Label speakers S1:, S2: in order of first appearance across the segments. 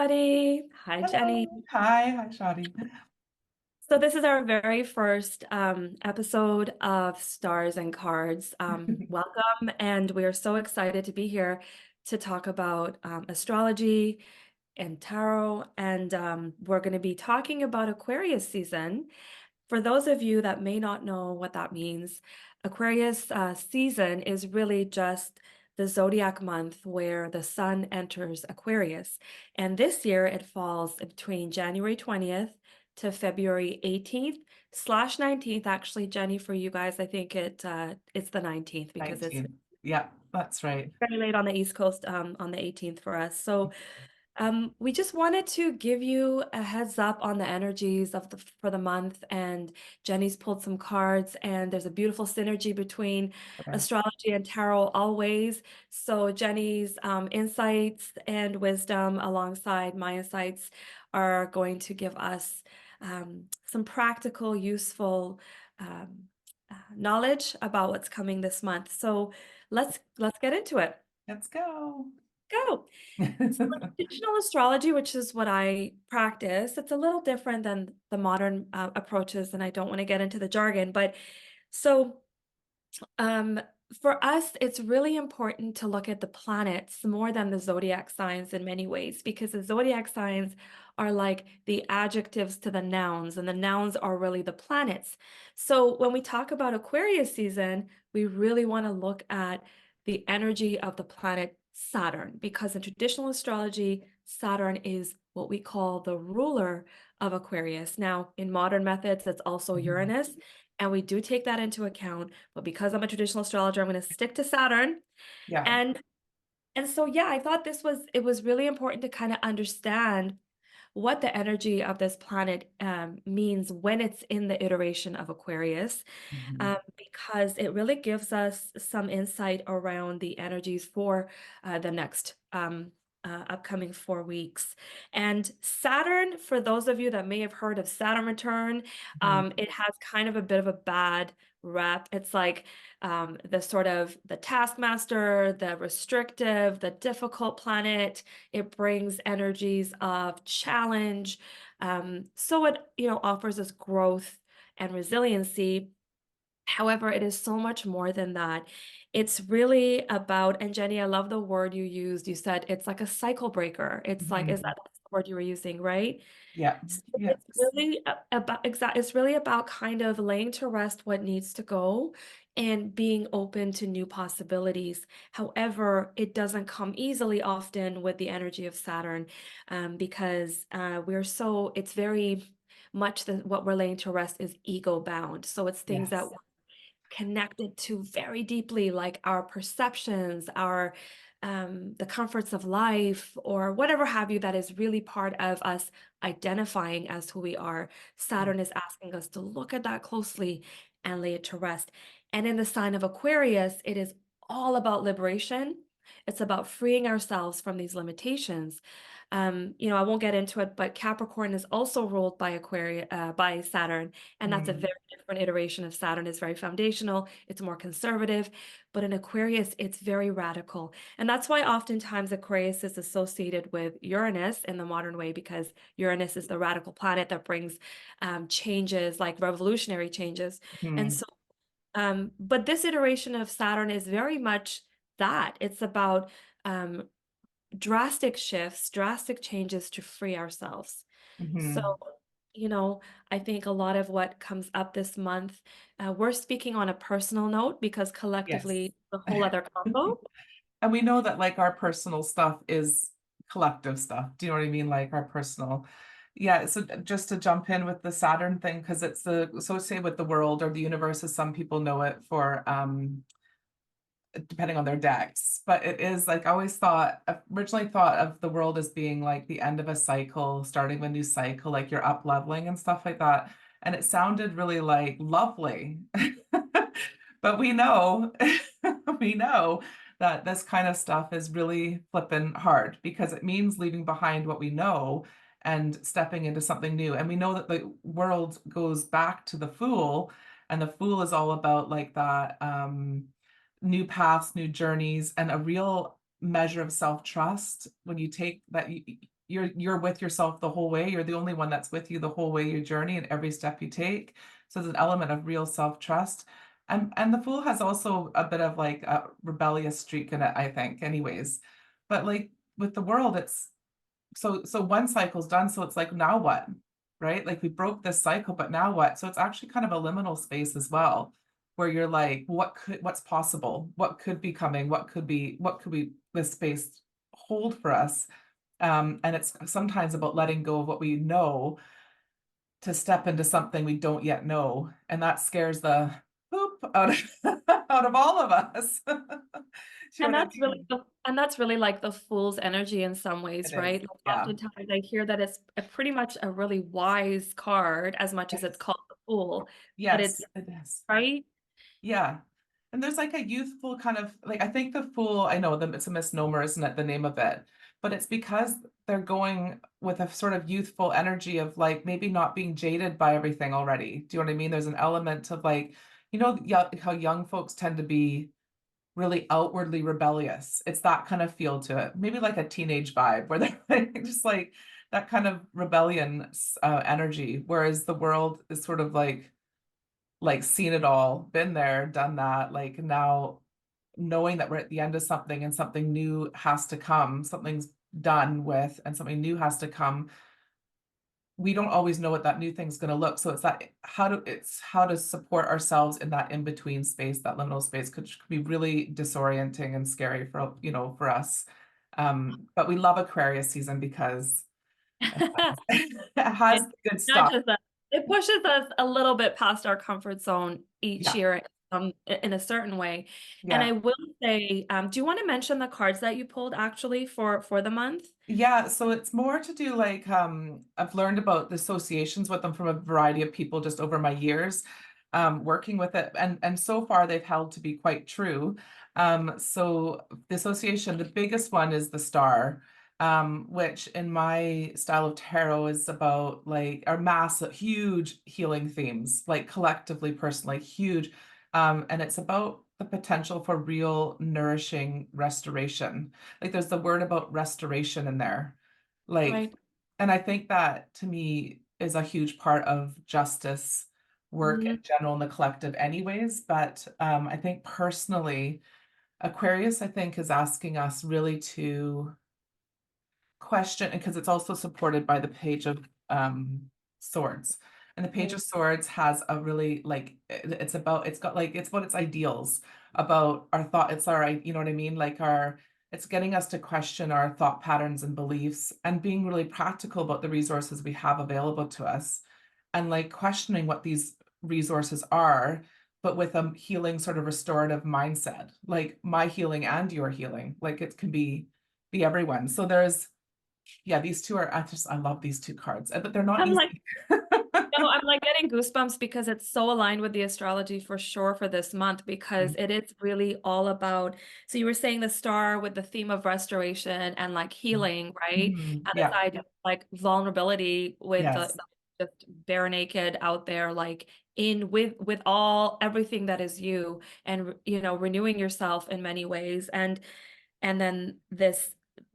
S1: Shadi. Hi, Jenny.
S2: Hello. Hi, Shadi.
S1: So this is our very first episode of Stars and Cards. Welcome, and we are so excited to be here to talk about astrology and tarot, and we're going to be talking about Aquarius season. For those of you that may not know what that means, Aquarius season is really just the zodiac month where the sun enters Aquarius. And this year it falls between January 20th to February 18th/ 19th. Actually, Jenny, for you guys, I think it's the 19th because it's
S2: 19. Yeah, that's right.
S1: very late on the East Coast on the 18th for us. So we just wanted to give you a heads up on the energies of for the month, and Jenny's pulled some cards, and there's a beautiful synergy between
S2: Okay.
S1: astrology and tarot always. So Jenny's insights and wisdom alongside my insights are going to give us some practical, useful knowledge about what's coming this month. So let's get into it.
S2: Let's go.
S1: Go. So traditional astrology, which is what I practice, it's a little different than the modern approaches, and I don't want to get into the jargon, but so um, for us, it's really important to look at the planets more than the zodiac signs in many ways, because the zodiac signs are like the adjectives to the nouns, and the nouns are really the planets. So when we talk about Aquarius season, we really want to look at the energy of the planet Saturn, because in traditional astrology, Saturn is what we call the ruler of Aquarius. Now, in modern methods, it's also
S2: Mhm.
S1: Uranus, and we do take that into account. But because I'm a traditional astrologer, I'm going to stick to Saturn.
S2: Yeah.
S1: And so yeah, I thought it was really important to kind of understand what the energy of this planet means when it's in the iteration of Aquarius,
S2: Mhm.
S1: because it really gives us some insight around the energies for the next upcoming 4 weeks. And Saturn, for those of you that may have heard of Saturn return,
S2: Mhm.
S1: it has kind of a bit of a bad rep. It's like the sort of the taskmaster, the restrictive, the difficult planet. It brings energies of challenge. So it, offers us growth and resiliency. However, it is so much more than that. It's really about, and Jenny, I love the word you used. You said it's like a cycle breaker. It's like, is
S2: Mhm.
S1: that the word you were using, right?
S2: Yeah.
S1: So it's
S2: Yes.
S1: really it's really about kind of laying to rest what needs to go and being open to new possibilities. However, it doesn't come easily often with the energy of Saturn, because it's very much that what we're laying to rest is ego bound. So it's things that
S2: Yes.
S1: connected to very deeply, like our perceptions, our the comforts of life, or whatever have you, that is really part of us identifying as who we are. Saturn is asking us to look at that closely and lay it to rest. And in the sign of Aquarius, it is all about liberation. It's about freeing ourselves from these limitations. I won't get into it, but Capricorn is also ruled by by Saturn, and that's a
S2: Mhm.
S1: very different iteration of Saturn. Is very foundational. It's more conservative, but in Aquarius, it's very radical, and that's why oftentimes Aquarius is associated with Uranus in the modern way, because Uranus is the radical planet that brings changes, like revolutionary changes, and
S2: Mhm.
S1: so. But this iteration of Saturn is very much that. It's about um, drastic shifts, drastic changes to free ourselves. So,
S2: Mhm.
S1: you know, I think a lot of what comes up this month, we're speaking on a personal note because
S2: Yes.
S1: collectively, the whole other combo.
S2: And we know that like our personal stuff is collective stuff. Do you know what I mean? Like our personal. Yeah, so just to jump in with the Saturn thing, because it's the associated with the world or the universe, as some people know it for depending on their decks. But it is like I always thought, originally thought of the world as being like the end of a cycle, starting a new cycle, like you're up leveling and stuff like that. And it sounded really like lovely. But we know, we know that this kind of stuff is really flippin' hard because it means leaving behind what we know and stepping into something new. And we know that the world goes back to the Fool, and the Fool is all about like that new paths, new journeys, and a real measure of self-trust when you take that you're with yourself the whole way. You're the only one that's with you the whole way, your journey and every step you take. So there's an element of real self-trust. And the Fool has also a bit of like a rebellious streak in it, I think, anyways. But like with the world, it's so one cycle's done, so it's like now what? Right? Like we broke this cycle, but now what? So it's actually kind of a liminal space as well, where you're like, what's possible? What could be coming? What could we this space hold for us? And it's sometimes about letting go of what we know to step into something we don't yet know. And that scares the poop out of, out of all of us. Do you know
S1: And
S2: what I
S1: that's really
S2: mean?
S1: and that's really like the fool's energy in some
S2: It
S1: ways,
S2: is.
S1: right? Like
S2: Yeah.
S1: oftentimes I hear that it's a pretty much a really wise card as much as it's
S2: Yes.
S1: called the fool, but it's
S2: Yes, it is.
S1: right.
S2: Yeah. And there's like a youthful kind of like I think the Fool, I know them, it's a misnomer, isn't it, the name of it? But it's because they're going with a sort of youthful energy of like maybe not being jaded by everything already. Do you know what I mean? There's an element of like, yeah, how young folks tend to be really outwardly rebellious. It's that kind of feel to it. Maybe like a teenage vibe where they're like, just like that kind of rebellion energy, whereas the world is sort of like seen it all, been there, done that, like now knowing that we're at the end of something and something new has to come, something's done with and something new has to come. We don't always know what that new thing's going to look. So it's how to support ourselves in that in-between space, that liminal space could be really disorienting and scary for, for us. But we love Aquarius season because it has
S1: It
S2: the good stuff.
S1: nudges us. It pushes us a little bit past our comfort zone each
S2: Yeah.
S1: year, in a certain way. And
S2: Yeah.
S1: I will say, do you want to mention the cards that you pulled actually for the month?
S2: Yeah, so it's more to do like I've learned about the associations with them from a variety of people just over my years working with it, and so far they've held to be quite true. So the association, the biggest one is the star, which in my style of tarot is about like our massive, huge healing themes, like collectively, personally, huge. And it's about the potential for real nourishing restoration. Like there's the word about restoration in there. Like,
S1: Right.
S2: and I think that to me is a huge part of justice work in
S1: Mhm.
S2: general in the collective anyways. But I think personally, Aquarius, I think, is asking us really to question, because it's also supported by the Page of Swords. And the Page
S1: Right.
S2: of Swords has a really like it's got like it's about its ideals, about our thought, it's our, you know what I mean? Like it's getting us to question our thought patterns and beliefs and being really practical about the resources we have available to us and like questioning what these resources are, but with a healing sort of restorative mindset, like my healing and your healing. Like it can be everyone. So there's yeah, these two are I love these two cards, but they're not
S1: I'm like,
S2: easy.
S1: no, I'm like getting goosebumps because it's so aligned with the astrology for sure for this month because it is really all about. So you were saying the star with the theme of restoration and like healing, right?
S2: Mhm.
S1: And this
S2: Yeah.
S1: idea of like vulnerability with
S2: Yes.
S1: just bare naked out there, like in with all everything that is you, and renewing yourself in many ways, and then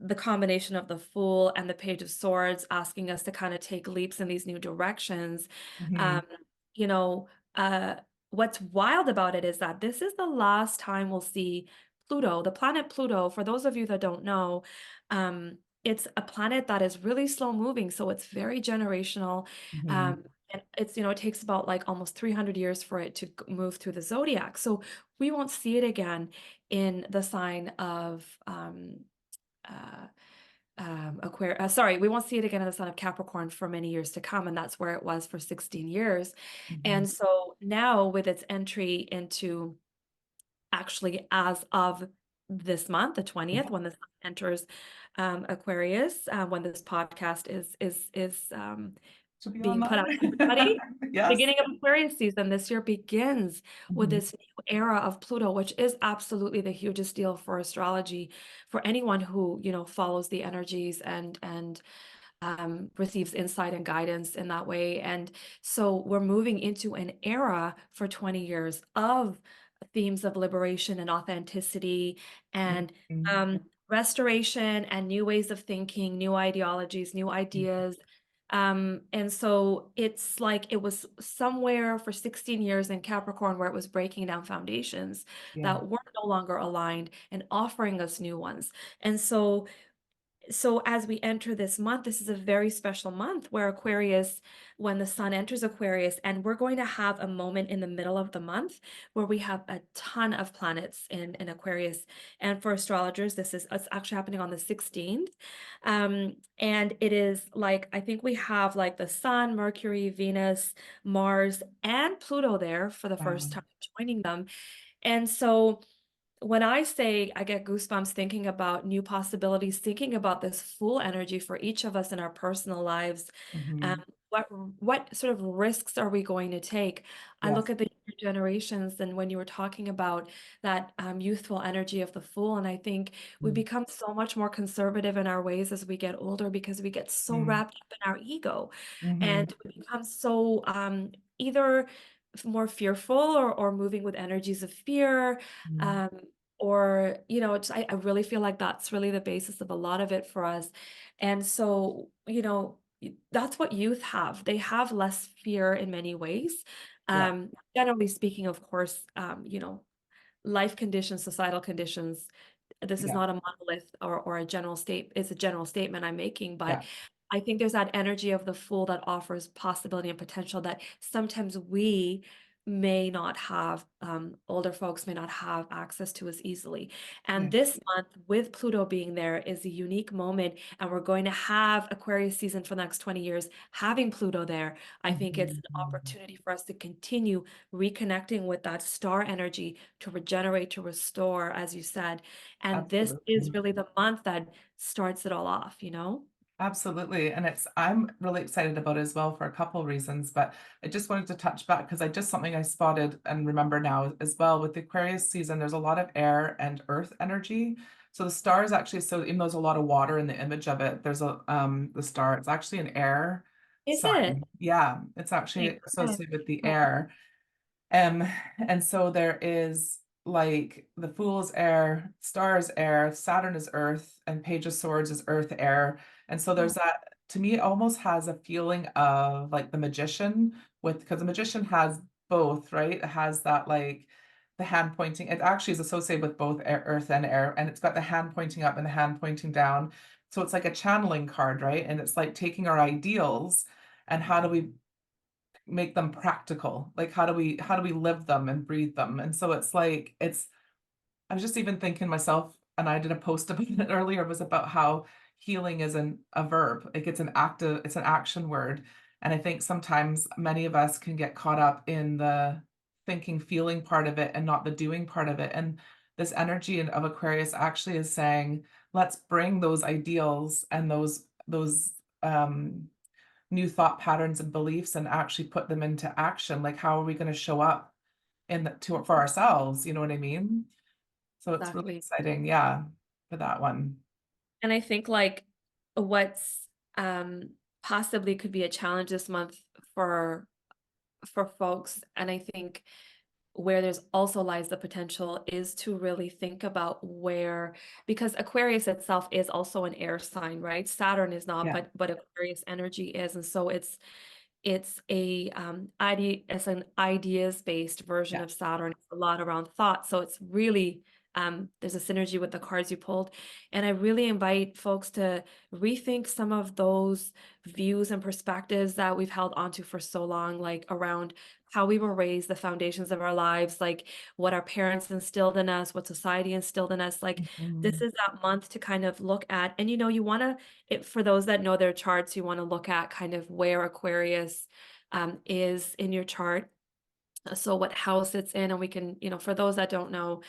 S1: the combination of the Fool and the Page of Swords asking us to kind of take leaps in these new directions. um
S2: Mhm.
S1: you know uh what's wild about it is that this is the last time we'll see Pluto, the planet Pluto. For those of you that don't know, it's a planet that is really slow moving, so it's very generational.
S2: Mhm.
S1: And it takes about like almost 300 years for it to move through the zodiac, so we won't see it again in the sign of uh, Aquarius. Sorry, we won't see it again in the sign of Capricorn for many years to come, and that's where it was for 16 years.
S2: Mhm.
S1: And so now, with its entry into actually as of this month, the 20th, when the sun enters Aquarius, when this podcast is
S2: Should be
S1: being put out
S2: online.
S1: to everybody.
S2: Yes.
S1: Beginning of Aquarius season this year begins with
S2: Mhm.
S1: this new era of Pluto, which is absolutely the hugest deal for astrology, for anyone who, follows the energies and receives insight and guidance in that way. And so we're moving into an era for 20 years of themes of liberation and authenticity and
S2: Mhm.
S1: um, restoration and new ways of thinking, new ideologies, new ideas. And so it's like it was somewhere for 16 years in Capricorn where it was breaking down foundations
S2: Yeah.
S1: that were no longer aligned and offering us new ones. And so as we enter this month, this is a very special month where Aquarius, when the sun enters Aquarius, and we're going to have a moment in the middle of the month where we have a ton of planets in Aquarius. And for astrologers, it's actually happening on the 16th. And it is like, I think we have like the sun, Mercury, Venus, Mars, and Pluto there for the
S2: Wow.
S1: first time joining them. And so when I say I get goosebumps thinking about new possibilities, thinking about this full energy for each of us in our personal lives, um,
S2: Hmm.
S1: what sort of risks are we going to take? I look
S2: Yes.
S1: at the younger generations, and when you were talking about that youthful energy of the fool, and I think we become so much more conservative in our ways as we get older because we get so
S2: Mm-hmm.
S1: wrapped up in our ego,
S2: Mm-hmm.
S1: and we become so either more fearful or moving with energies of fear, um, or I really feel like that's really the basis of a lot of it for us. And so that's what youth have. They have less fear in many ways.
S2: Yeah.
S1: Generally speaking, of course, life conditions, societal conditions, this is
S2: Yeah.
S1: not a monolith or a general state. It's a general statement I'm making, but
S2: Yeah.
S1: I think there's that energy of the fool that offers possibility and potential that sometimes we may not have, older folks may not have access to as easily. And
S2: Yeah.
S1: this month, with Pluto being there, is a unique moment, and we're going to have Aquarius season for the next 20 years having Pluto there. I think it's an
S2: Mhm.
S1: opportunity for us to continue reconnecting with that star energy to regenerate, to restore, as you said. And this is
S2: Absolutely.
S1: really the month that starts it all off, you know?
S2: Absolutely. And I'm really excited about it as well for a couple of reasons, but I just wanted to touch back because I just something I spotted and remember now as well with the Aquarius season, there's a lot of air and earth energy. So the star is actually, so even though there's a lot of water in the image of it, there's the star, it's actually an air
S1: Is it?
S2: sign. Yeah, it's
S1: Okay,
S2: actually
S1: good.
S2: associated with the air. Um, and so there is like the Fool's air, Star is air, Saturn is earth, and Page of Swords is earth air. And so there's
S1: Oh,
S2: that, to me, it almost has a feeling of like the magician with, because the magician has both, right? It has that like the hand pointing, it actually is associated with both earth and air, and it's got the hand pointing up and the hand pointing down. So it's like a channeling card, right? And it's like taking our ideals and how do we make them practical, like how do we live them and breathe them. And so it's like it's I was just even thinking myself, and I did a post about it earlier, was about how healing isn't a verb, like it's an action word. And I think sometimes many of us can get caught up in the thinking feeling part of it and not the doing part of it. And this energy of Aquarius actually is saying, let's bring those ideals and those new thought patterns and beliefs and actually put them into action. Like, how are we going to show up for ourselves? You know what I mean? So it's really
S1: exactly.
S2: exciting, yeah, for that one.
S1: And I think like what's possibly could be a challenge this month for for folks, and I think where there's also lies the potential is to really think about where, because Aquarius itself is also an air sign, right? Saturn is not,
S2: Yeah,
S1: but Aquarius energy is. And so it's it's an ideas based version
S2: yeah,
S1: of Saturn. It's a lot around thought. So it's really there's a synergy with the cards you pulled. And I really invite folks to rethink some of those views and perspectives that we've held onto for so long, like around how we were raised, the foundations of our lives, like what our parents instilled in us, what society instilled in us. Like this
S2: mhm,
S1: is that month to kind of look at, and you want to, for those that know their charts, you want to look at kind of where Aquarius is in your chart. So what house it's in, and we can, for those that don't know,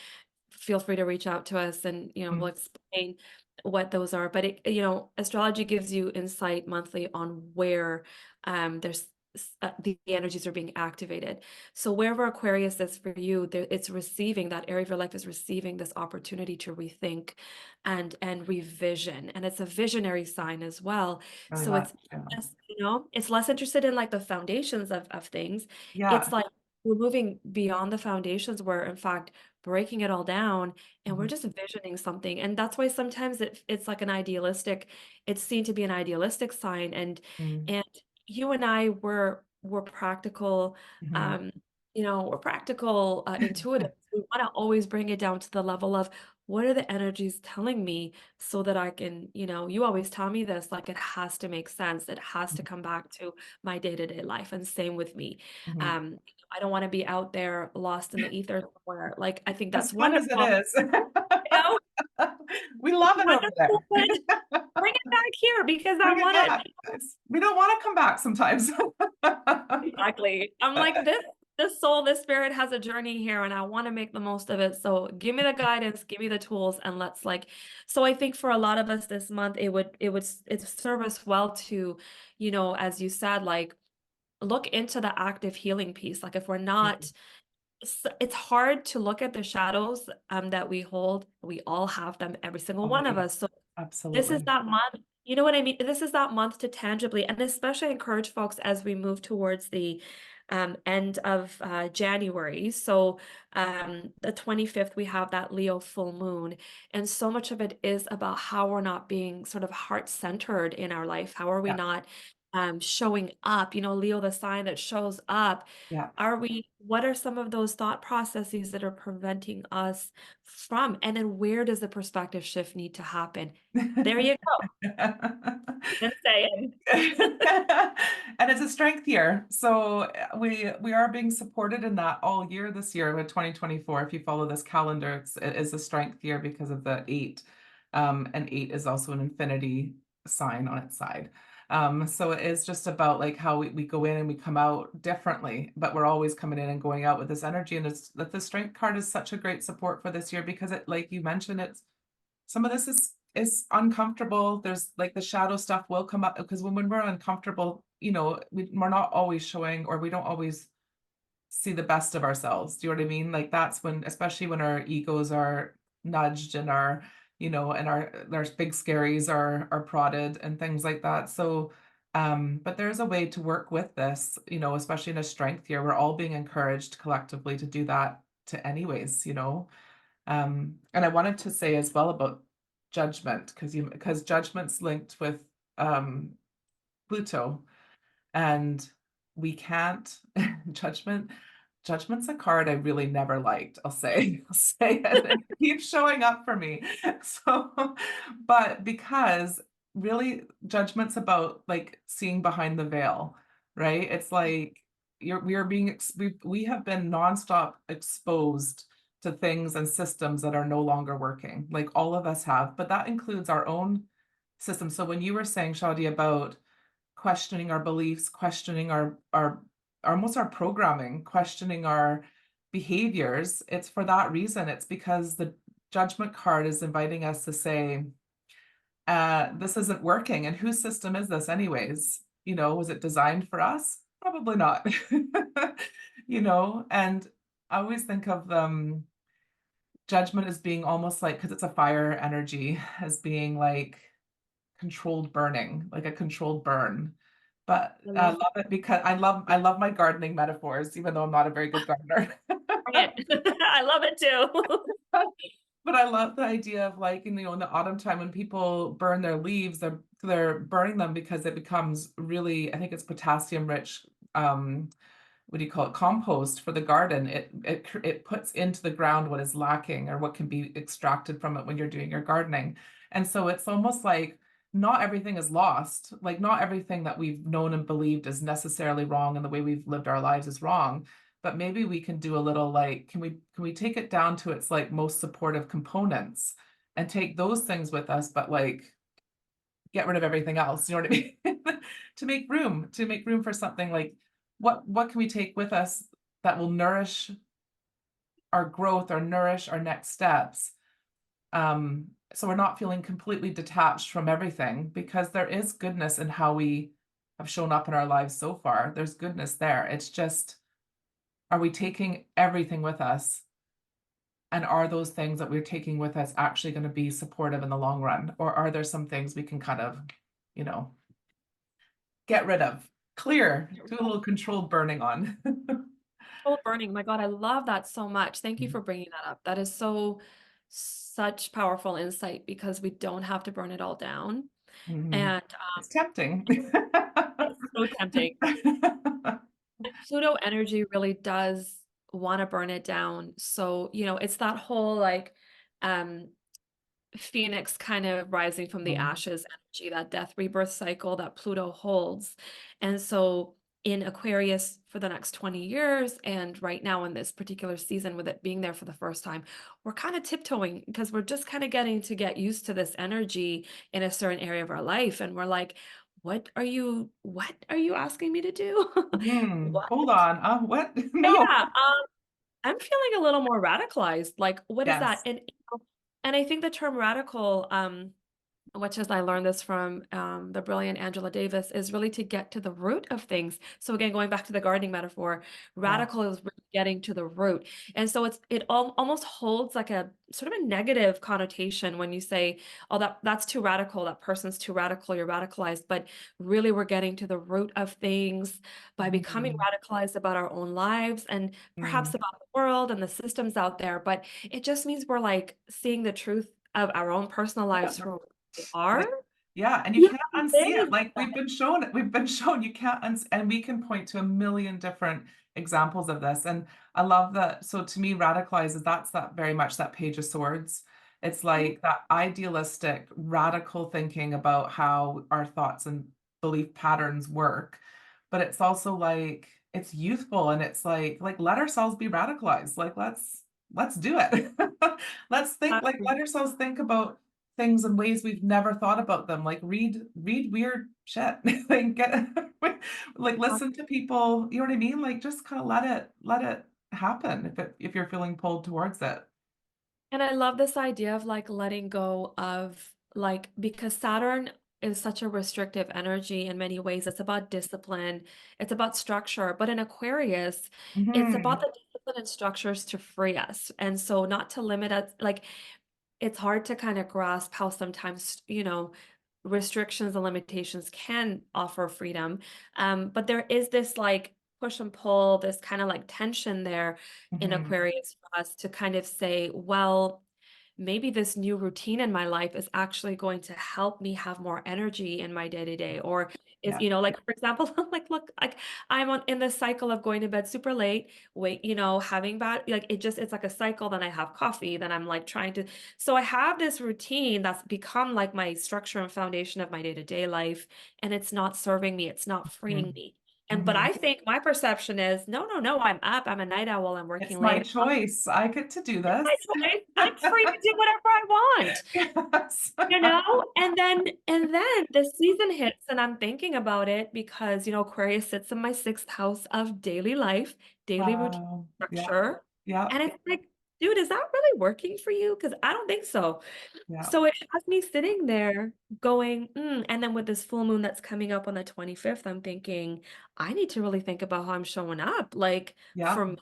S1: feel free to reach out to us and, we'll
S2: mhm,
S1: explain what those are. But astrology gives you insight monthly on where there's the energies are being activated. So wherever Aquarius is for you, there, it's receiving that area of your life is receiving this opportunity to rethink and revision. And it's a visionary sign as well.
S2: really
S1: So
S2: much,
S1: it's
S2: yeah.
S1: less, it's less interested in like the foundations of things. It's
S2: Yeah,
S1: like we're moving beyond the foundations. We're in fact breaking it all down, and we're
S2: Mhm.
S1: just envisioning something. And that's why sometimes it's like an idealistic, it's seen to be an idealistic sign.
S2: Mm.
S1: And you and I were practical,
S2: Mhm.
S1: um, we're practical, intuitive. We want to always bring it down to the level of what are the energies telling me so that I can, you always tell me this, like it has to make sense. It has to
S2: Mhm.
S1: come back to my day-to-day life. And same with me.
S2: Mhm.
S1: Um, I don't want to be out there lost in the ether somewhere. Like, I think
S2: As
S1: that's
S2: fun as it
S1: wonderful.
S2: is.
S1: You know,
S2: We
S1: it's
S2: love it over
S1: wonderful,
S2: there.
S1: but bring it back here because I
S2: Bring it
S1: want it.
S2: back. We don't want to come back sometimes.
S1: Exactly. I'm like, this soul, this spirit has a journey here, and I want to make the most of it. So give me the guidance, give me the tools, and let's like. So I think for a lot of us this month, it serve us well to, as you said, like look into the active healing piece. Like if we're not, it's hard to look at the shadows that we hold. We all have them, every single
S2: Oh,
S1: one of
S2: yeah,
S1: us. So this is
S2: absolutely.
S1: that month. You know what I mean? This is that month to tangibly, and especially encourage folks as we move towards the end of January. So the 25th, we have that Leo full moon. And so much of it is about how we're not being sort of heart-centered in our life. How are we
S2: Yeah,
S1: not showing up? Leo, the sign that shows up.
S2: yeah.
S1: What are some of those thought processes that are preventing us from? And then where does the perspective shift need to happen? There you go. Even saying.
S2: And it's a strength year. So we are being supported in that all year this year with 2024. If you follow this calendar, it is a strength year because of the eight. And eight is also an infinity sign on its side. So it is just about like how we go in and we come out differently, but we're always coming in and going out with this energy. And it's that the strength card is such a great support for this year because it, like you mentioned, it's some of this is uncomfortable. There's like the shadow stuff will come up because when we're uncomfortable, we're not always showing or we don't always see the best of ourselves. Do you know what I mean? Like that's when, especially when our egos are nudged and and our big scaries are prodded and things like that. So but there's a way to work with this, especially in a strength year. We're all being encouraged collectively to do that to anyways. And I wanted to say as well about judgment, because judgment's linked with um Pluto, and we can't judgment judgment's a card I really never liked. I'll say I'll say it. It keeps showing up for me. So but because really judgment's about like seeing behind the veil, right? It's like we are being we have been nonstop exposed to things and systems that are no longer working. Like all of us have, but that includes our own system. So when you were saying, Shadi, about questioning our beliefs, questioning our almost our programming, questioning our behaviors, it's for that reason. It's because the judgment card is inviting us to say, this isn't working. And whose system is this anyways? Was it designed for us? Probably not. And I always think of judgment as being almost like, because it's a fire energy, as being like controlled burning, like a controlled burn. But
S1: I
S2: I
S1: love
S2: love it because I love my gardening metaphors, even though I'm not a very good gardener.
S1: it. I love it too.
S2: But I love the idea of like, in the autumn time when people burn their leaves, they're burning them because it becomes really, I think it's potassium rich, what do you call it, compost for the garden. It puts into the ground what is lacking or what can be extracted from it when you're doing your gardening. And so it's almost like not everything is lost. Like not everything that we've known and believed is necessarily wrong and the way we've lived our lives is wrong. But maybe we can do a little like, can we take it down to its like most supportive components and take those things with us, but like get rid of everything else, you know what I mean? To make room for something like what can we take with us that will nourish our growth or nourish our next steps? So we're not feeling completely detached from everything because there is goodness in how we have shown up in our lives so far. There's goodness there. It's just, are we taking everything with us? And are those things that we're taking with us actually going to be supportive in the long run? Or are there some things we can kind of, you know, get rid of, clear, do a little controlled burning on?
S1: soul burning. My God, I love that so much. Thank you for bringing that up. That is such powerful insight because we don't have to burn it all down.
S2: Mhm.
S1: And
S2: It's tempting.
S1: it's so tempting. Pluto energy really does want to burn it down. So, it's that whole like um Phoenix kind of rising from the
S2: Mhm.
S1: ashes energy, that death rebirth cycle that Pluto holds. And so in Aquarius for the next 20 years, and right now in this particular season, with it being there for the first time, we're kind of tiptoeing because we're just kind of getting to get used to this energy in a certain area of our life. And we're like, what are you asking me to do? What?
S2: Hold on. What? No.
S1: Yeah, I'm feeling a little more radicalized. Like, what is that?
S2: Yes.
S1: And I think the term radical, which is I learned this from the brilliant Angela Davis, is really to get to the root of things. So again, going back to the gardening metaphor,
S2: Yeah.
S1: radical is really getting to the root. And so almost holds like a sort of a negative connotation when you say, oh, that's too radical, that person's too radical, you're radicalized. But really we're getting to the root of things by becoming
S2: Mhm.
S1: radicalized about our own lives and perhaps
S2: Mm.
S1: about the world and the systems out there. But it just means we're like seeing the truth of our own personal
S2: Yeah,
S1: lives for are.
S2: like, yeah, and you
S1: Yeah,
S2: can't
S1: there
S2: unsee it.
S1: is
S2: Like
S1: that.
S2: we've been shown you can't and we can point to a million different examples of this. And I love that. So to me, radicalizes, that's that very much that Page of Swords. It's
S1: Mhm.
S2: like that idealistic, radical thinking about how our thoughts and belief patterns work. But it's also like it's youthful and it's like let ourselves be radicalized. Like let's do it. Let's think, like let ourselves think about things in ways we've never thought about them. Like read weird shit. Like get like listen to people, you know what I mean? Like just kind of let it happen if you're feeling pulled towards it.
S1: And I love this idea of like letting go of like because Saturn is such a restrictive energy in many ways. It's about discipline, it's about structure. But in Aquarius, it's about
S2: Hmm.
S1: the discipline and structures to free us. And so not to limit us, like it's hard to kind of grasp how sometimes, restrictions and limitations can offer freedom. But there is this like push and pull, this kind of like tension there in
S2: Hmm.
S1: Aquarius for us to kind of say, well, maybe this new routine in my life is actually going to help me have more energy in my day to day. Or is,
S2: Yeah.
S1: like, for example, like, look, like I'm in this cycle of going to bed super late, wait, having bad, like it's like a cycle. Then I have coffee, then I'm like trying to, so I have this routine that's become like my structure and foundation of my day to day life. And it's not serving me, it's not freeing
S2: Hmm.
S1: me. But
S2: Hmm.
S1: I think my perception is no, no, no, I'm up, I'm a night owl, I'm
S2: It's
S1: working
S2: my
S1: late.
S2: choice. I get to do
S1: It's
S2: this.
S1: my choice. I'm free to do whatever I want.
S2: Yes.
S1: And then the season hits and I'm thinking about it because, Aquarius sits in my sixth house of daily life, daily routine
S2: Wow. Yeah.
S1: structure.
S2: Yeah.
S1: And it's like, dude, is that really working for you? Because I don't think so.
S2: Yeah.
S1: So it has me sitting there going, and then with this full moon that's coming up on the 25th, I'm thinking, I need to really think about how I'm showing up. Like
S2: Yeah.
S1: for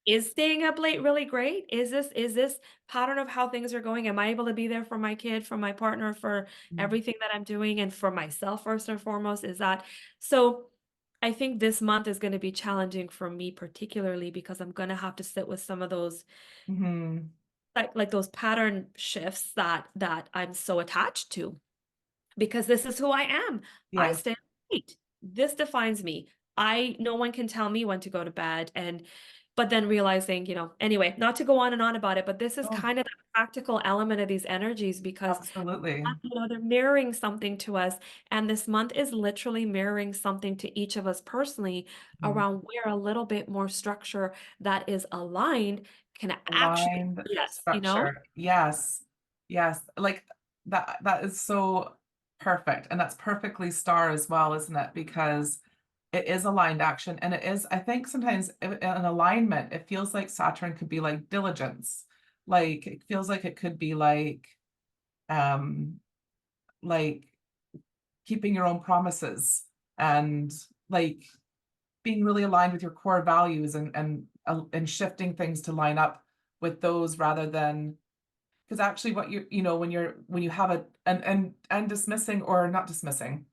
S1: is staying up late really great? Is this pattern of how things are going? Am I able to be there for my kid, for my partner, for
S2: Mm.
S1: everything that I'm doing and for myself first and foremost? Is that so I think this month is going to be challenging for me particularly because I'm going to have to sit with some of those
S2: Mhm.
S1: like those pattern shifts that I'm so attached to because this is who I am. I
S2: Yes.
S1: stay up late. This defines me. No one can tell me when to go to bed. But then realizing, anyway, not to go on and on about it, but this is
S2: Oh,
S1: kind of the practical element of these energies because
S2: absolutely.
S1: they're mirroring something to us. And this month is literally mirroring something to each of us personally
S2: Mhm.
S1: around where a little bit more structure that is aligned can actually
S2: Aligned
S1: lead us.
S2: structure. Yes. Yes. Like that is so perfect. And that's perfectly star as well, isn't it? Because it is aligned action. And it is, I think sometimes an alignment, it feels like Saturn could be like diligence. Like it feels like it could be um like keeping your own promises and like being really aligned with your core values and shifting things to line up with those rather than because actually what when you have and dismissing or not dismissing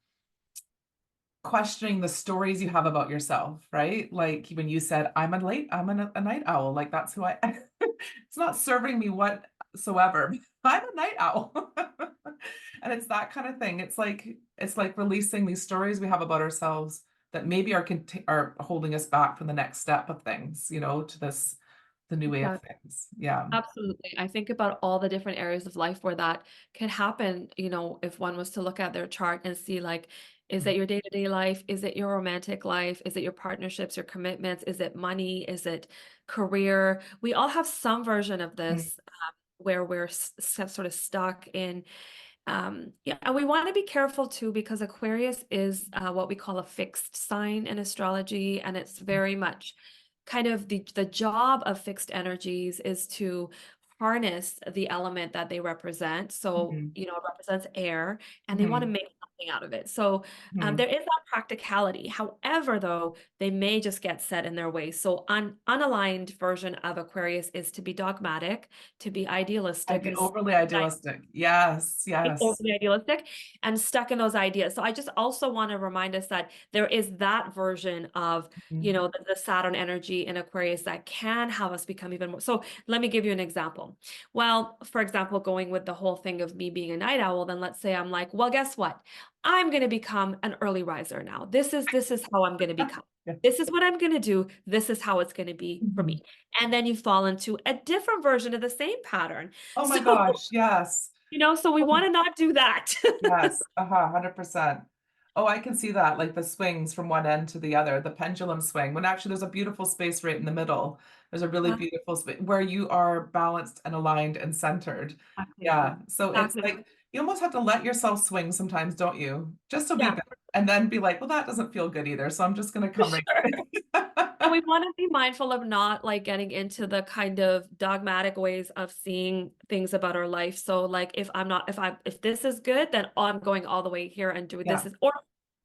S2: questioning the stories you have about yourself, right? Like when you said, I'm a night owl, like that's who I it's not serving me whatsoever. I'm a night owl. And it's that kind of thing. It's like releasing these stories we have about ourselves that maybe are holding us back from the next step of things, to this the new way of
S1: Yeah.
S2: things. Yeah.
S1: Absolutely. I think about all the different areas of life where that could happen, if one was to look at their chart and see like, is it your day-to-day life? Is it your romantic life? Is it your partnerships, your commitments? Is it money? Is it career? We all have some version of
S2: Mhm.
S1: this where we're sort of stuck in yeah, and we want to be careful too because Aquarius is what we call a fixed sign in astrology, and it's very much kind of the job of fixed energies is to harness the element that they represent. So,
S2: Mhm.
S1: it represents air, and they want to
S2: Mhm.
S1: make something out of it. So,
S2: Mhm.
S1: there is that practicality. However, though, they may just get set in their ways. So, unaligned version of Aquarius is to be dogmatic, to be
S2: I'd
S1: idealistic,
S2: be
S1: and
S2: overly idealistic. Yes, yes.
S1: overly idealistic and stuck in those ideas. So I just also want to remind us that there is that version of,
S2: Mhm.
S1: the Saturn energy in Aquarius that can have us become even more. So let me give you an example. Well, for example, going with the whole thing of me being a night owl, then let's say I'm like, well, guess what? I'm going to become an early riser now. This is how I'm going to become.
S2: Yeah.
S1: This is what I'm going to do. This is how it's going to be for
S2: Mhm.
S1: me. And then you fall into a different version of the same pattern.
S2: Oh my
S1: So
S2: gosh, yes.
S1: so we want to not do that.
S2: Yes, 100%. Oh, I can see that, like the swings from one end to the other, the pendulum swing, when actually there's a beautiful space right in the middle. There's a really beautiful space where you are balanced and aligned and centered.
S1: Exactly.
S2: Yeah. So it's
S1: Exactly.
S2: like you almost have to let yourself swing sometimes, don't you? Just a wee
S1: Yeah,
S2: bit. And then be like, well, that doesn't feel good either. So I'm just going to
S1: for
S2: come right.
S1: sure. And we want to be mindful of not like getting into the kind of dogmatic ways of seeing things about our life. So like if this is good, then I'm going all the way here and doing
S2: Yeah.
S1: or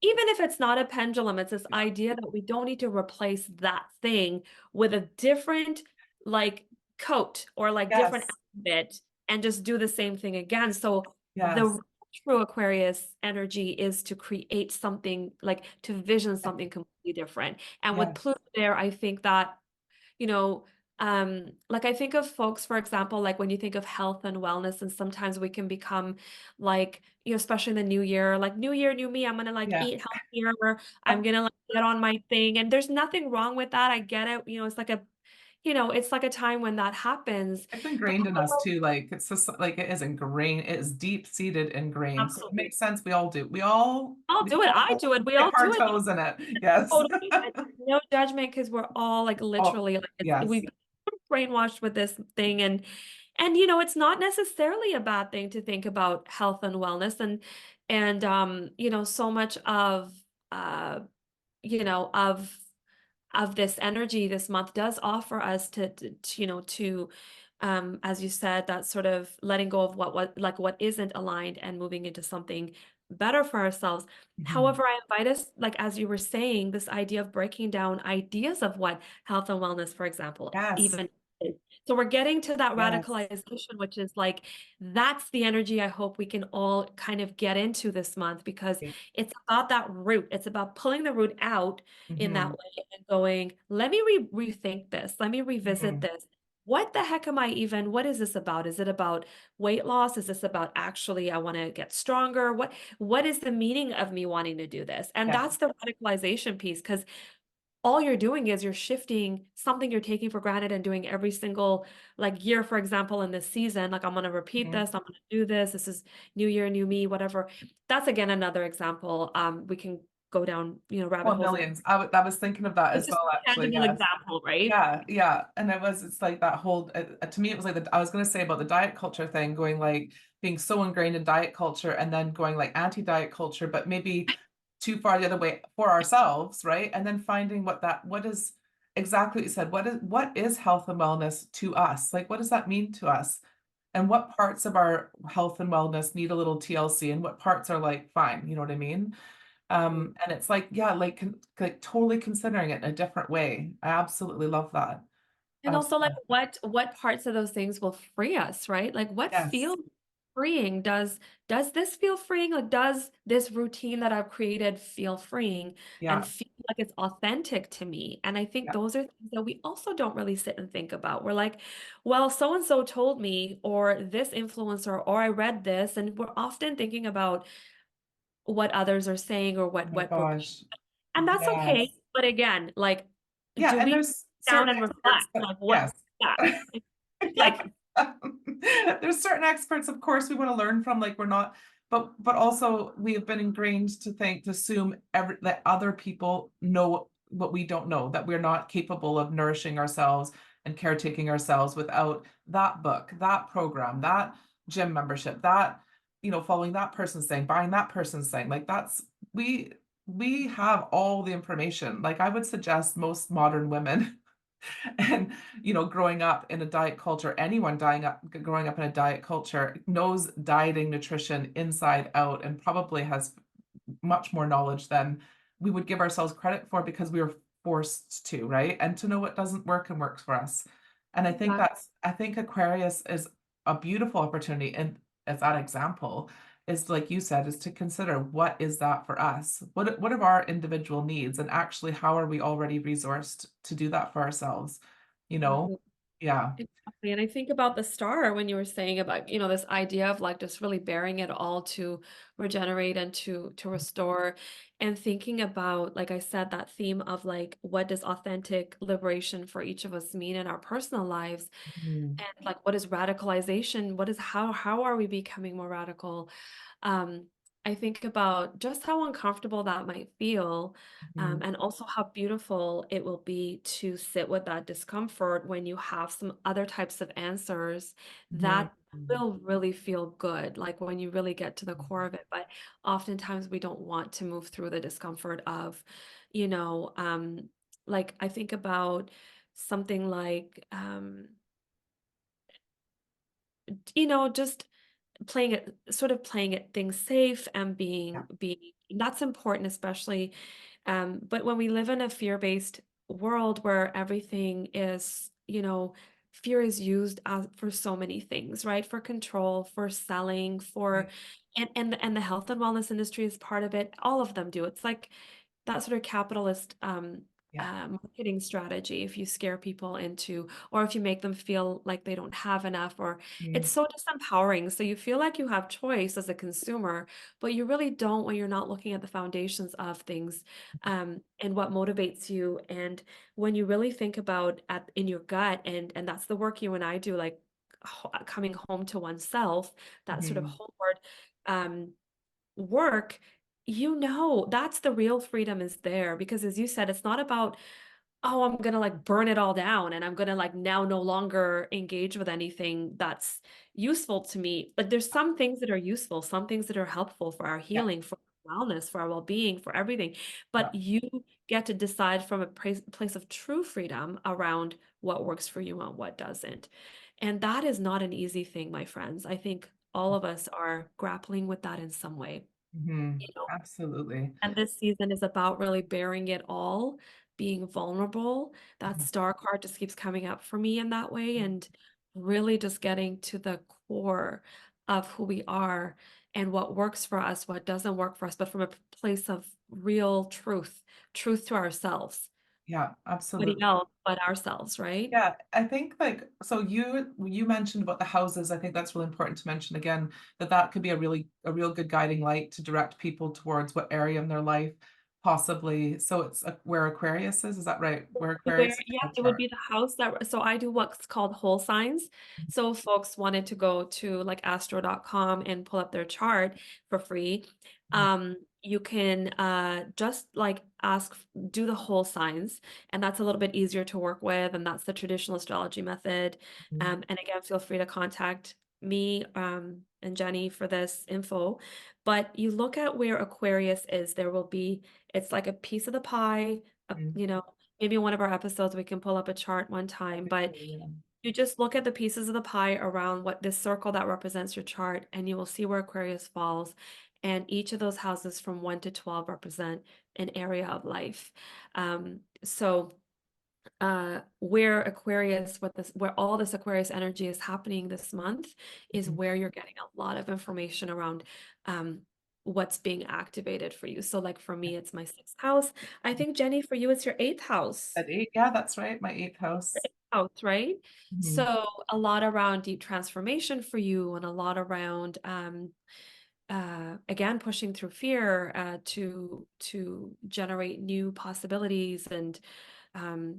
S1: even if it's not a pendulum, it's this idea that we don't need to replace that thing with a different like coat or like different
S2: Yes.
S1: outfit and just do the same thing again. So the
S2: Yes.
S1: true Aquarius energy is to create something like to vision something completely different. And with
S2: Yes.
S1: Pluto there, I think that, you know, like I think of folks, for example, like when you think of health and wellness, and sometimes we can become like, especially in the new year, like new year, new me, I'm gonna like
S2: Yeah.
S1: eat healthier, I'm gonna like get on my thing. And there's nothing wrong with that. I get it. It's like a time when that happens.
S2: It's
S1: But
S2: ingrained in us too. Like it's just like it is ingrained, it is deep seated ingrained. So it
S1: absolutely.
S2: makes sense. We all do. We all
S1: I'll
S2: we
S1: do it. I
S2: all
S1: do it. We all
S2: dip our
S1: do it.
S2: toes in it. Yes.
S1: Totally. And no judgment because we're all like
S2: Oh,
S1: literally like
S2: yes.
S1: we've brainwashed with this thing and it's not necessarily a bad thing to think about health and wellness and so much of uh you know of this energy this month does offer us to as you said, that sort of letting go of what isn't aligned and moving into something better for ourselves.
S2: Mhm.
S1: However, I invite us, like as you were saying, this idea of breaking down ideas of what health and wellness, for example,
S2: Yes.
S1: even is. So we're getting to that
S2: Yes.
S1: radicalization, which is like that's the energy I hope we can all kind of get into this month because
S2: Yeah.
S1: it's about that root. It's about pulling the root out in that
S2: Mhm.
S1: way and going, let me rethink this. Let me revisit
S2: Mhm.
S1: this. What the heck am I even? What is this about? Is it about weight loss? Is this about actually I want to get stronger? What is the meaning of me wanting to do this? And
S2: Yeah.
S1: that's the radicalization piece because all you're doing is you're shifting something you're taking for granted and doing every single like year, for example, in this season, like I'm going to repeat
S2: Mhm.
S1: this, I'm going to do this. This is new year, new me, whatever. That's again another example. We can go down, rabbit
S2: Well,
S1: holes of
S2: millions. I was thinking of that
S1: it's
S2: as
S1: just
S2: well,
S1: a
S2: actually.
S1: tangible
S2: Yes.
S1: example, right?
S2: Yeah, yeah. And it's like that whole, to me, it was like I was going to say about the diet culture thing, going like being so ingrained in diet culture and then going like anti-diet culture, but maybe too far the other way for ourselves, right? And then finding what is exactly what you said, what is health and wellness to us? Like, what does that mean to us? And what parts of our health and wellness need a little TLC and what parts are like, fine, you know what I mean? And it's like, yeah, like totally considering it in a different way. I absolutely love that.
S1: And also like
S2: Absolutely.
S1: what parts of those things will free us, right? Like what
S2: Yes.
S1: feels freeing? Does this feel freeing? Like, does this routine that I've created feel freeing and
S2: Yeah,
S1: feel like it's authentic to me? And I think
S2: yeah,
S1: those are things that we also don't really sit and think about. We're like, well, so and so told me, or this influencer, or I read this, and we're often thinking about what others are saying or
S2: oh my
S1: what we're,
S2: gosh.
S1: and that's okay.
S2: Yes.
S1: But again, like,
S2: Yeah,
S1: do
S2: and
S1: we sit
S2: there's
S1: down
S2: certain
S1: and
S2: experts
S1: reflect?
S2: that
S1: Like, what's
S2: yes.
S1: that?
S2: Yeah.
S1: Like,
S2: There's certain experts, of course, we want to learn from, like we're not, but also we have been ingrained to think, to assume that other people know what we don't know, that we're not capable of nourishing ourselves and caretaking ourselves without that book, that program, that gym membership, that, following that person's thing, buying that person's thing. Like that's we have all the information. Like I would suggest most modern women and growing up in a diet culture, anyone growing up in a diet culture knows dieting nutrition inside out and probably has much more knowledge than we would give ourselves credit for because we were forced to, right? And to know what doesn't work and works for us. And I think Aquarius is a beautiful opportunity. And as that example is, like you said, is to consider what is that for us? What are our individual needs? And actually, how are we already resourced to do that for ourselves? You know?
S1: exactly.
S2: Yeah.
S1: Exactly. And I think about the star when you were saying about, this idea of like just really bearing it all to regenerate and to restore, and thinking about, like I said, that theme of like, what does authentic liberation for each of us mean in our personal lives?
S2: Mhm.
S1: And like, what is radicalization? How are we becoming more radical? um, I think about just how uncomfortable that might feel,
S2: Mhm.
S1: and also how beautiful it will be to sit with that discomfort when you have some other types of answers
S2: Mhm.
S1: that will really feel good, like when you really get to the core of it. But oftentimes we don't want to move through the discomfort of, you know, um, like I think about something like, just playing it things safe and
S2: Yeah.
S1: being that's important, especially, but when we live in a fear-based world where everything is, fear is used as for so many things, right? For control, for selling, for,
S2: Right.
S1: and the health and wellness industry is part of it. All of them do. It's like that sort of capitalist,
S2: Yeah.
S1: marketing strategy. If you scare people into, or if you make them feel like they don't have enough, or it's
S2: Mm.
S1: so disempowering. So you feel like you have choice as a consumer, but you really don't when you're not looking at the foundations of things, and what motivates you. And when you really think about in your gut, and that's the work you and I do, like coming home to oneself, that sort of
S2: Mhm.
S1: homeward, um, work, that's the real freedom is there. Because as you said, it's not about, oh, I'm gonna like burn it all down and I'm gonna like now no longer engage with anything that's useful to me. Like there's some things that are useful, some things that are helpful for our
S2: Yeah.
S1: healing, for our wellness, for our well-being, for everything.
S2: Yeah.
S1: But you get to decide from a place of true freedom around what works for you and what doesn't. And that is not an easy thing, my friends. I think all of us are grappling with that in some way.
S2: Mhm.
S1: You know,
S2: Absolutely.
S1: and this season is about really bearing it all, being vulnerable. That
S2: Mhm.
S1: star card just keeps coming up for me in that way, and really just getting to the core of who we are and what works for us, what doesn't work for us, but from a place of real truth to ourselves.
S2: Yeah,
S1: Nobody
S2: absolutely.
S1: else but ourselves, right?
S2: Yeah, I think like so you mentioned about the houses. I think that's really important to mention again that that could be a real good guiding light to direct people towards what area in their life possibly. So it's where Aquarius is. Is that right? Where
S1: Where,
S2: Aquarius is
S1: yeah,
S2: in the
S1: it would
S2: chart.
S1: be the house that, so I do what's called whole signs. So if folks wanted to go to like astro.com and pull up their chart for free,
S2: Mhm.
S1: you can just like do the whole signs, and that's a little bit easier to work with, and that's the traditional astrology method.
S2: Mhm.
S1: And again, feel free to contact me, and Jenny for this info. But you look at where Aquarius is, there will be, it's like a piece of the pie,
S2: Mhm.
S1: maybe in one of our episodes we can pull up a chart one
S2: That'd
S1: time,
S2: be
S1: but
S2: cool, yeah.
S1: you just look at the pieces of the pie around what this circle that represents your chart, and you will see where Aquarius falls. And each of those houses from 1 to 12 represent an area of life. So where Aquarius, where all this Aquarius energy is happening this month is
S2: Mhm.
S1: where you're getting a lot of information around what's being activated for you. So like for me, it's my sixth house. I think Jenny, for you, it's your eighth house.
S2: At 8, yeah, that's right, my 8th house.
S1: House, right?
S2: Mhm.
S1: So a lot around deep transformation for you and a lot around again pushing through fear to generate new possibilities and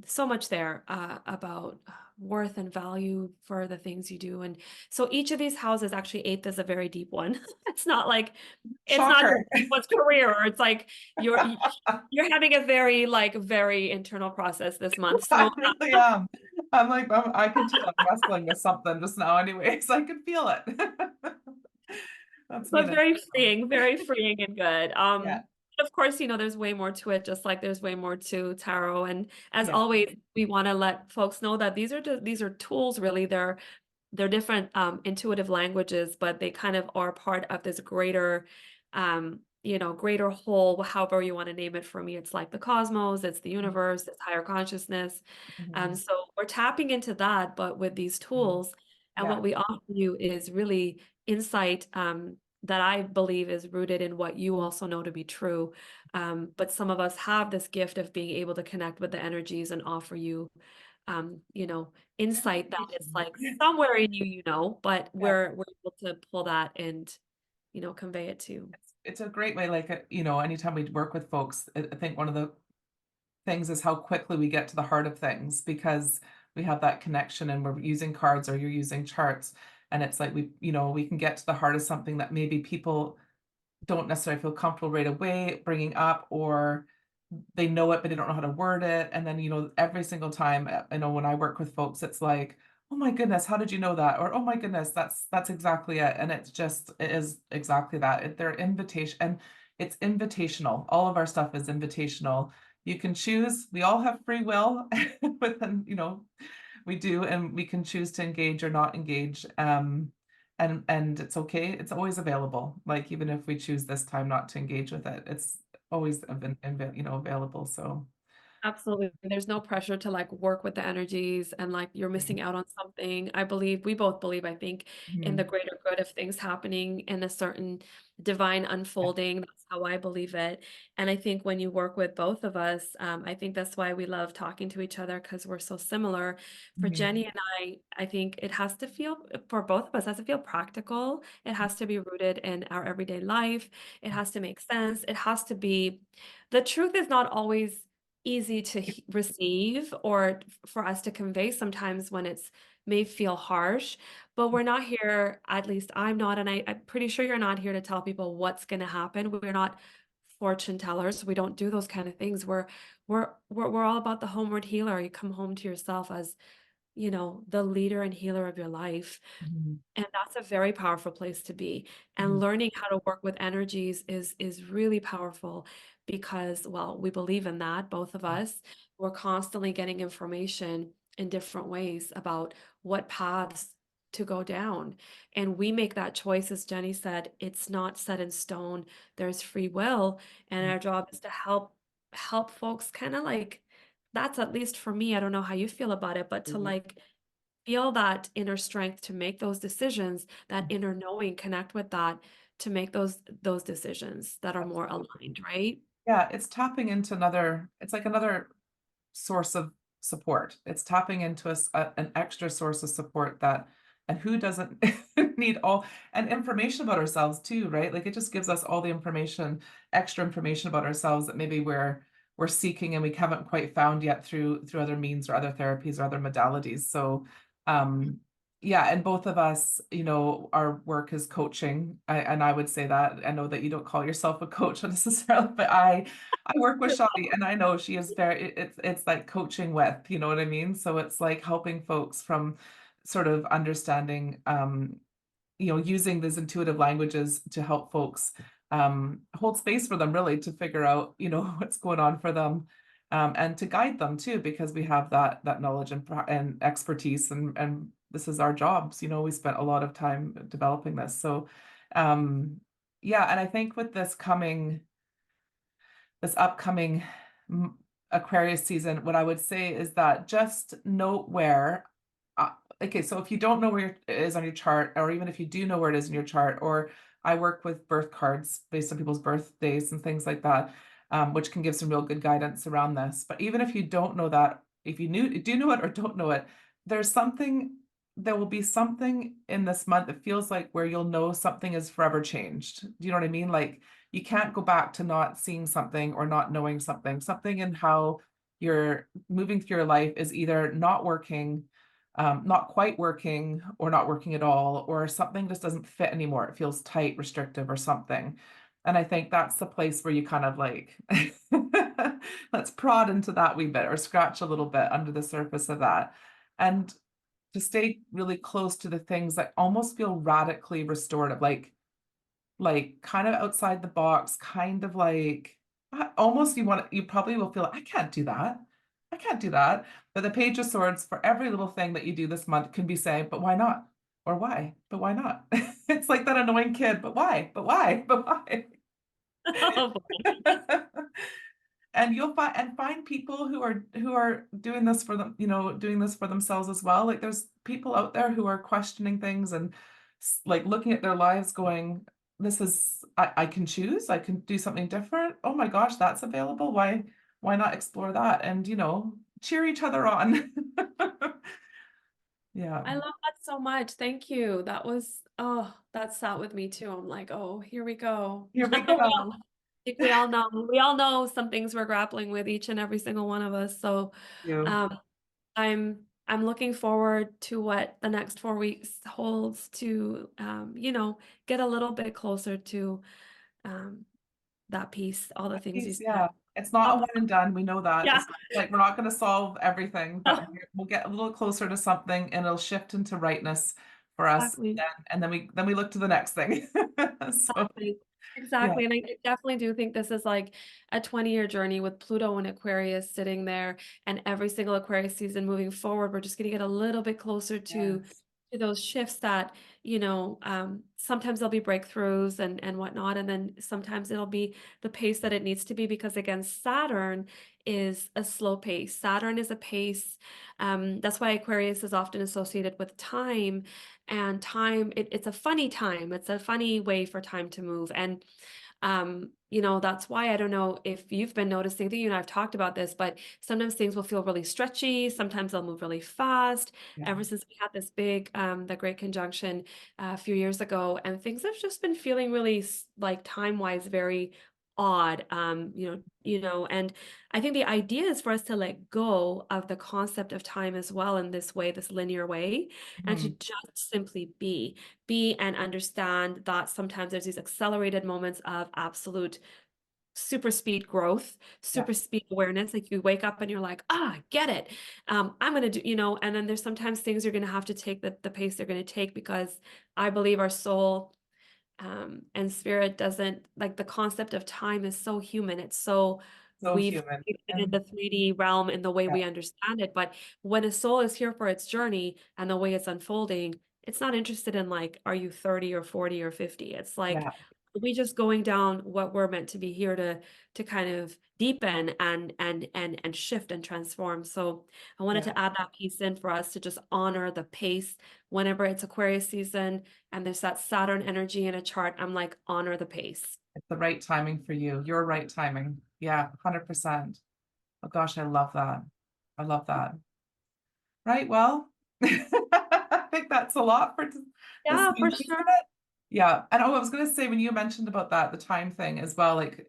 S1: so much there about worth and value for the things you do. And so each of these houses, actually eighth is a very deep one. It's not like it's not
S2: Shocker.
S1: just what's career, or it's like you're you're having a very like very internal process this month. So
S2: I really am. I'm like, I can tell I'm wrestling with something just now anyways. I can feel it. That's
S1: but
S2: needed.
S1: very freeing and good.
S2: Yeah,
S1: Of course, there's way more to it, just like there's way more to tarot. And as
S2: yeah.
S1: always, we want to let folks know that these are tools, really. They're different intuitive languages, but they kind of are part of this greater, greater whole, however you want to name it. For me, it's like the cosmos, it's the universe, it's higher consciousness.
S2: Mhm.
S1: So we're tapping into that, but with these
S2: Mhm.
S1: tools, and
S2: Yeah.
S1: what we offer you is really insight that I believe is rooted in what you also know to be true. But some of us have this gift of being able to connect with the energies and offer you insight that is like somewhere in you, but
S2: Yeah.
S1: we're able to pull that and, convey it to.
S2: It's a great way, like, anytime we work with folks, I think one of the things is how quickly we get to the heart of things because we have that connection and we're using cards or you're using charts. And it's like we can get to the heart of something that maybe people don't necessarily feel comfortable right away bringing up, or they know it but they don't know how to word it. And then every single time I know when I work with folks, it's like, oh my goodness, how did you know that? Or oh my goodness, that's exactly it. And it is exactly that. They're invitation, and it's invitational. All of our stuff is invitational. You can choose. We all have free will within, we do, and we can choose to engage or not engage. And it's okay. It's always available. Like even if we choose this time not to engage with it, it's always available. So
S1: Absolutely. There's no pressure to like work with the energies and like you're missing out on something. We both believe, I think, in the
S2: mhm.
S1: greater good of things happening in a certain divine
S2: Yeah.
S1: unfolding. That's how I believe it. And I think when you work with both of us, I think that's why we love talking to each other because we're so similar. For
S2: Mhm.
S1: Jenny and I think it has to feel, for both of us, it has to feel practical. It has to be rooted in our everyday life. It has to make sense. It has to be, the truth is not always easy to receive or for us to convey sometimes when it's may feel harsh, but we're not here, at least I'm not, and I'm pretty sure you're not here to tell people what's going to happen. We're not fortune tellers. We don't do those kind of things. We're all about the homeward healer. You come home to yourself as, the leader and healer of your life.
S2: Mhm.
S1: And that's a very powerful place to be. And
S2: Mhm.
S1: learning how to work with energies is really powerful because, well, we believe in that, both of us. We're constantly getting information in different ways about what paths to go down. And we make that choice, as Jenny said, it's not set in stone. There's free will. And our job is to help folks kind of like, that's at least for me. I don't know how you feel about it, but to
S2: Mhm.
S1: like feel that inner strength to make those decisions, that inner knowing, connect with that to make those decisions that are more
S2: Absolutely.
S1: aligned, right?
S2: Yeah, it's tapping into it's like another source of support. It's tapping into an extra source of support and who doesn't need all and information about ourselves too, right? Like it just gives us all the extra information about ourselves that maybe we're seeking and we haven't quite found yet through other means or other therapies or other modalities. So um yeah, and both of us, our work is coaching. And I would say that. I know that you don't call yourself a coach necessarily, but I work with Shadi and I know she is it's like coaching with, you know what I mean? So it's like helping folks from sort of understanding using these intuitive languages to help folks hold space for them really to figure out, what's going on for them. And to guide them too, because we have that knowledge and expertise and this is our jobs, we spent a lot of time developing this. So yeah, and I think with this upcoming Aquarius season, what I would say is that just note where, okay, so if you don't know where it is on your chart, or even if you do know where it is in your chart, or I work with birth cards based on people's birthdays and things like that, which can give some real good guidance around this. But even if you don't know that, if you do know it or don't know it, there's something, there will be something in this month that feels like where you'll know something is forever changed. Do you know what I mean? Like you can't go back to not seeing something or not knowing something. Something in how you're moving through your life is either not working, not quite working, or not working at all, or something just doesn't fit anymore. It feels tight, restrictive, or something. And I think that's the place where you kind of like, let's prod into that wee bit or scratch a little bit under the surface of that. And to stay really close to the things that almost feel radically restorative, like kind of outside the box, kind of like almost you probably will feel like, I can't do that. I can't do that. But the Page of Swords for every little thing that you do this month can be saying, but why not? Or why? But why not? It's like that annoying kid, but why? But why? But why?
S1: Oh,
S2: And you'll find people who are doing this for them, doing this for themselves as well. Like there's people out there who are questioning things and like looking at their lives going, this is I can choose, I can do something different. Oh my gosh, that's available. Why not explore that? And cheer each other on. Yeah.
S1: I love that so much. Thank you. That was, oh, that sat with me too. I'm like, oh, here we go.
S2: Here we go.
S1: We all know some things we're grappling with, each and every single one of us. So
S2: You.
S1: um I'm looking forward to what the next 4 weeks holds to get a little bit closer to um that piece, all the things you said.
S2: Yeah. It's not a
S1: Oh,
S2: one and done. We know that.
S1: yeah,
S2: It's like we're not going to solve everything, but we'll get a little closer to something and it'll shift into rightness for us.
S1: exactly.
S2: And then we look to the next thing. So
S1: Exactly.
S2: yeah,
S1: Exactly. And I definitely do think this is like a 20-year journey with Pluto and Aquarius sitting there, and every single Aquarius season moving forward, we're just going to get a little bit closer
S2: yes,
S1: to those shifts that, sometimes there'll be breakthroughs and whatnot. And then sometimes it'll be the pace that it needs to be, because again, Saturn is a slow pace. Saturn is a pace. That's why Aquarius is often associated with time, and time, it's a funny time. It's a funny way for time to move. And that's why, I don't know if you've been noticing that you and I've talked about this, but sometimes things will feel really stretchy, sometimes they'll move really fast.
S2: yeah,
S1: Ever since we had this big the Great Conjunction a few years ago, and things have just been feeling really like time-wise very odd. And I think the idea is for us to let go of the concept of time as well in this way, this linear way, and to
S2: mhm,
S1: just simply be and understand that sometimes there's these accelerated moments of absolute super speed growth,
S2: yeah,
S1: super speed awareness. Like you wake up and you're like, I get it. I'm going to do, and then there's sometimes things you're going to have to take the pace they're going to take, because I believe our soul and spirit doesn't, like, the concept of time is so human. It's so,
S2: so
S1: we've
S2: human.
S1: created it in
S2: And
S1: the 3D realm in the way
S2: yeah,
S1: we understand it. But when a soul is here for its journey and the way it's unfolding, it's not interested in like, are you 30 or 40 or 50? It's like,
S2: yeah,
S1: we just going down what we're meant to be here to kind of deepen and shift and transform. So I wanted
S2: yeah.
S1: to add that piece in for us to just honor the pace whenever it's Aquarius season and there's that Saturn energy in a chart. I'm like, honor the pace.
S2: It's the right timing for you. Your right timing. Yeah, 100%. Oh gosh, I love that. I love that. Right. Well, I think that's a lot for this
S1: Yeah, for
S2: week, isn't
S1: sure.
S2: it? Yeah. And I was going to say, when you mentioned about that, the time thing as well, like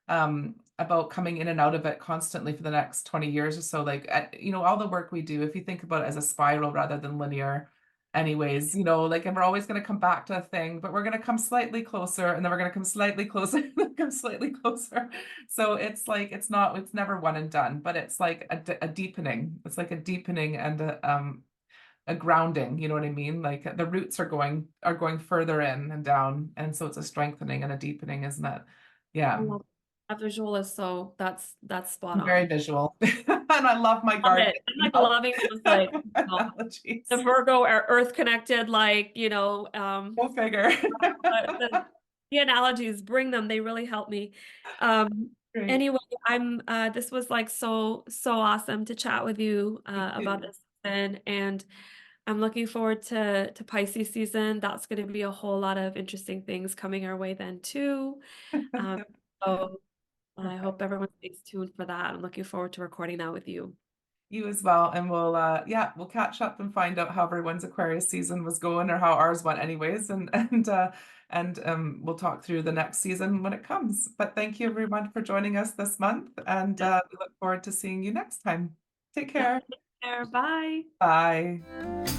S2: about coming in and out of it constantly for the next 20 years or so, like all the work we do, if you think about it as a spiral rather than linear, anyways, like, and we're always going to come back to a thing, but we're going to come slightly closer, and then we're going to come slightly closer, and then come slightly closer. So it's like it's never one and done, but it's like a deepening. It's like a deepening and a grounding, you know what I mean? Like the roots are going further in and down, and so it's a strengthening and a deepening, isn't it?
S1: I
S2: Yeah.
S1: love that visual is so that's spot
S2: I'm very
S1: on.
S2: visual. And I love my
S1: Love
S2: gardening
S1: it. I'm like loving those, like, the
S2: analogies.
S1: Virgo or earth connected, like,
S2: Go figure.
S1: the, the, the analogies, bring them. They really help me.
S2: Great.
S1: Anyway, this was like so awesome to chat with you
S2: Me
S1: about
S2: too.
S1: this season, and I'm looking forward to Pisces season. That's going to be a whole lot of interesting things coming our way then too. Um, so I
S2: Perfect.
S1: hope everyone stays tuned for that. I'm looking forward to recording that with you.
S2: You as well. And we'll yeah, we'll catch up and find out how everyone's Aquarius season was going or how ours went anyways. And we'll talk through the next season when it comes. But thank you everyone for joining us this month and
S1: Yep.
S2: we look forward to seeing you next time. Take
S1: Yep.
S2: care.
S1: Take care. Bye.
S2: Bye.